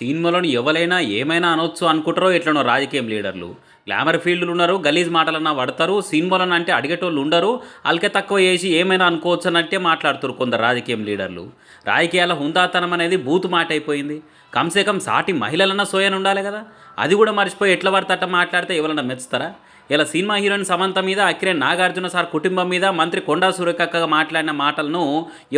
సినిమాలోని ఎవరైనా ఏమైనా అనొచ్చు అనుకుంటారో ఎట్లనో రాజకీయం లీడర్లు. గ్లామర్ ఫీల్డ్‌లు ఉన్నారు. గలీజ్ మాటలన్నా పడతారు. సినిమాలన్నా అంటే అడిగేటోళ్ళు ఉండరు. ఆళ్ళకే తక్కువ చేసి ఏమైనా అనుకోవచ్చు అన్నట్టే మాట్లాడుతుర్రు కొందరు రాజకీయం లీడర్లు. రాజకీయాల హుందాతనం అనేది బూతు మాట అయిపోయింది. కమ్ సే కమ్ సాటి మహిళలన్నా సోయన ఉండాలి కదా! అది కూడా మర్చిపోయి ఎట్ల పడితే అట్ట మాట్లాడితే ఎవరైనా మెచ్చుతారా? ఇలా సినిమా హీరోయిన్ సమంత మీద, అక్కినేని నాగార్జున సార్ కుటుంబం మీద మంత్రి కొండా సురేఖక్క మాట్లాడిన మాటలను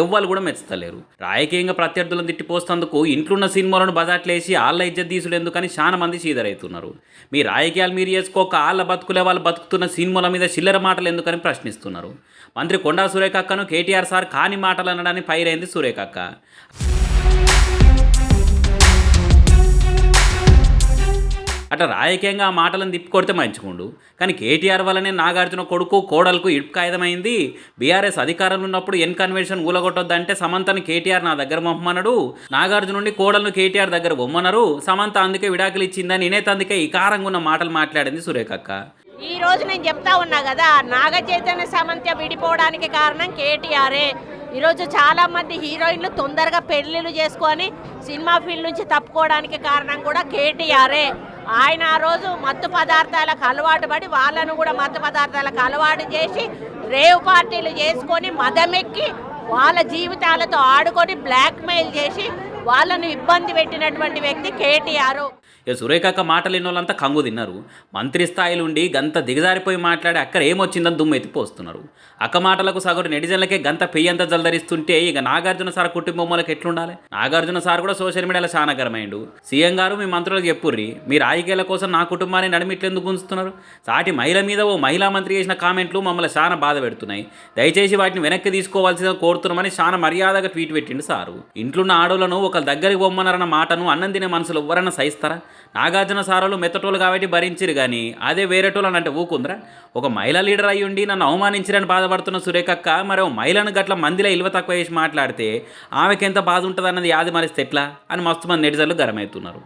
ఎవ్వరు కూడా మెచ్చుతలేరు. రాజకీయంగా ప్రత్యర్థులను తిట్టిపోస్తందుకు ఇంట్లున్న సినిమాలను బజాట్లేసి ఆళ్ళ ఇజ్జత్ తీసుడు ఎందుకని చాలా మంది చీదరైతున్నారు. మీ రాజకీయాలు మీరు చేసుకోక ఆళ్ళ బతుకులే వాళ్ళు బతుకుతున్న సినిమాల మీద చిల్లర మాటలు ఎందుకని ప్రశ్నిస్తున్నారు. మంత్రి కొండా సురేఖక్కను కేటీఆర్ సార్ కాని మాటలు అనడానికి ఫైర్ అయింది సురేఖక్క. అట్లా రాజకీయంగా ఆ మాటలను తిప్పికొడితే మంచిగుండు. కానీ కేటీఆర్ వల్లనే నాగార్జున కొడుకు కోడలకు ఇటుకాయుధమైంది. బీఆర్ఎస్ అధికారంలో ఉన్నప్పుడు ఎన్ కన్వెన్షన్ ఊలగొట్టొద్దంటే సమంతని కేటీఆర్ నా దగ్గర పంపమన్నాడు. నాగార్జున నుండి కోడలను కేటీఆర్ దగ్గర బొమ్మన్నారు. సమంత అందుకే విడాకులు ఇచ్చిందని అందుకే ఈ కారంగా ఉన్న మాటలు మాట్లాడింది సురేఖక్క. ఈ రోజు నేను చెప్తా ఉన్నా కదా, నాగ చైతన్య సమంత విడిపోవడానికి కారణం కేటీఆరే. ఈరోజు చాలా మంది హీరోయిన్లు తొందరగా పెళ్లిళ్ళు చేసుకొని సినిమా ఫీల్డ్ నుంచి తప్పుకోవడానికి కారణం కూడా కేటీఆరే. ఆయన ఆ రోజు మత్తు పదార్థాలకు అలవాటు పడి వాళ్ళను కూడా మత్తు పదార్థాలకు అలవాటు చేసి రేవ్ పార్టీలు చేసుకొని మదమెక్కి వాళ్ళ జీవితాలతో ఆడుకొని బ్లాక్మెయిల్ చేసి వాళ్ళను ఇబ్బంది పెట్టినటువంటి వ్యక్తి కేటీఆర్. ఇక సురేఖక్క మాటలు ఎన్నోళ్ళంతా కంగు తిన్నారు. మంత్రి స్థాయిలో ఉండి గంత దిగజారిపోయి మాట్లాడి అక్కడ ఏమొచ్చిందని దుమ్ము ఎత్తిపోస్తున్నారు. అక్క మాటలకు సగటు నెటిజన్లకే గంత పెయ్యంత జల్దరిస్తుంటే ఇక నాగార్జున సార్ కుటుంబం వాళ్ళకి ఎట్లుండాలి? నాగార్జున సార్ కూడా సోషల్ మీడియాలో చాలా గరమైండు. సీఎం గారు మీ మంత్రులకు చెప్పుర్రి, మీ రాజకీయాల కోసం నా కుటుంబాన్ని నడిమిట్లెందుకు గుంజుతున్నారు? సాటి మహిళ మీద ఓ మహిళా మంత్రి చేసిన కామెంట్లు మమ్మల్ని చాలా బాధ పెడుతున్నాయి. దయచేసి వాటిని వెనక్కి తీసుకోవాల్సిందిగా కోరుతున్నామని చాలా మర్యాదగా ట్వీట్ పెట్టిండు సారు. ఇంట్లున్న ఆడోళ్లను ఒక దగ్గరికి బొమ్మన్నారన్న మాటను అన్నం తినే మనసులు ఎవరైనా సహిస్తారా? నాగార్జున సారాలు మెత్తటోళ్ళు కాబట్టి భరించిరు కానీ అదే వేరేటోళ్ళు అంటే ఊకుందరా? ఒక మహిళా లీడర్ అయ్యుండి నన్ను అవమానించిరని బాధపడుతున్న సురేఖక్క మరో మహిళను గట్ల మందిలో ఇల్వ తక్కువ వేసి మాట్లాడితే ఆమెకి ఎంత బాధ ఉంటుంది అన్నది యాది మరిస్తే ఎట్లా అని మస్తు మంది నెటిజన్లు గరమవుతున్నారు.